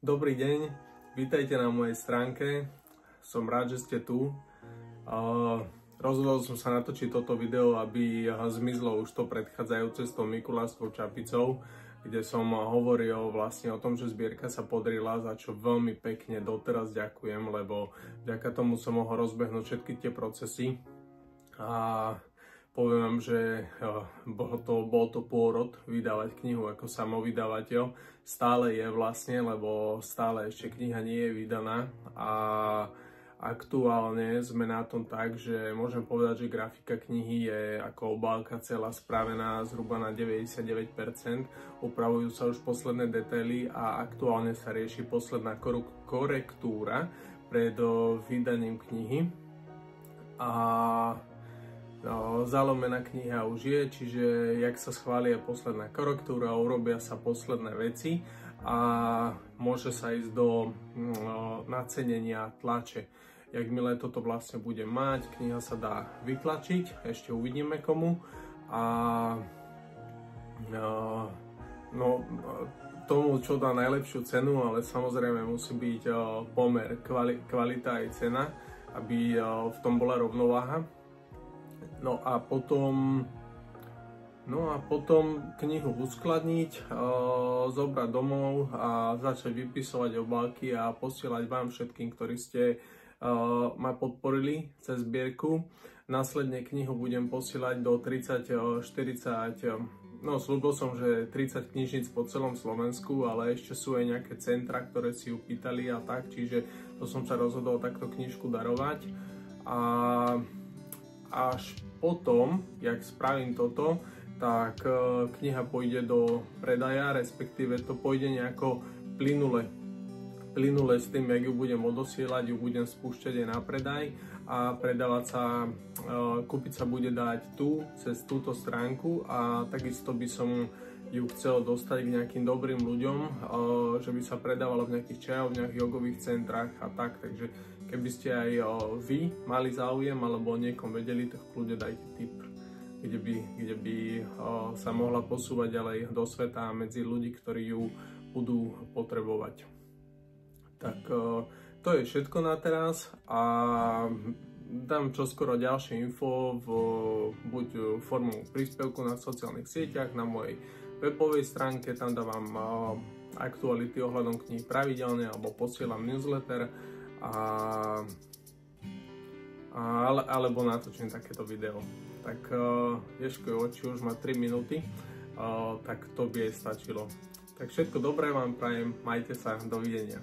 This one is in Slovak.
Dobrý deň, vítajte na mojej stránke, som rád, že ste tu. Rozhodol som sa natočiť toto video, aby zmizlo už to predchádzajúce s tou Mikulášskou čapicou, kde som hovoril vlastne o tom, že zbierka sa podarila, za čo veľmi pekne doteraz ďakujem, lebo vďaka tomu som mohol rozbehnúť všetky tie procesy a poviem vám, že bol to pôrod vydávať knihu ako samovydavateľ. Stále je vlastne, lebo stále ešte kniha nie je vydaná a aktuálne sme na tom tak, že môžem povedať, že grafika knihy je ako obálka celá spravená zhruba na 99%. Upravujú sa už posledné detaily a aktuálne sa rieši posledná korektúra pred vydaním knihy. Zalomená kniha už je, čiže jak sa schvália posledná korektúra, urobia sa posledné veci a môže sa ísť do nacenenia tlače. Jakmile toto vlastne bude mať, kniha sa dá vytlačiť, ešte uvidíme komu tomu, čo dá najlepšiu cenu, ale samozrejme musí byť pomer kvalita aj cena, aby v tom bola rovnováha. No a potom knihu uskladniť, zobrať domov a začať vypisovať obálky a posielať vám všetkým, ktorí ste ma podporili cez zbierku. Následne knihu budem posielať do 30-40, slúbil som, že 30 knižníc po celom Slovensku, ale ešte sú aj nejaké centra, ktoré si ju pýtali a tak, čiže to som sa rozhodol takto knižku darovať. A až potom, jak spravím toto, tak kniha pôjde do predaja, respektíve to pôjde nejako plynule s tým, jak ju budem odosielať, ju budem spúšťať aj na predaj a predávať sa, kúpiť sa bude dať tu, cez túto stránku a takisto by som ju chcel dostať k nejakým dobrým ľuďom, že by sa predávalo v nejakých čajovniach, jogových centrách a tak, takže keby ste aj vy mali záujem alebo niekom vedeli, tak kľudne dajte tip, kde by sa mohla posúvať ďalej do sveta medzi ľudí, ktorí ju budú potrebovať. Tak to je všetko na teraz a dám čoskoro ďalšie info buď formou príspevku na sociálnych sieťach, na mojej webovej stránke, tam dávam aktuality ohľadom kníh pravidelne alebo posielam newsletter alebo natočím takéto video. Tak Ježko oči už má 3 minúty, tak to by aj stačilo. Tak všetko dobré vám prajem, majte sa, dovidenia.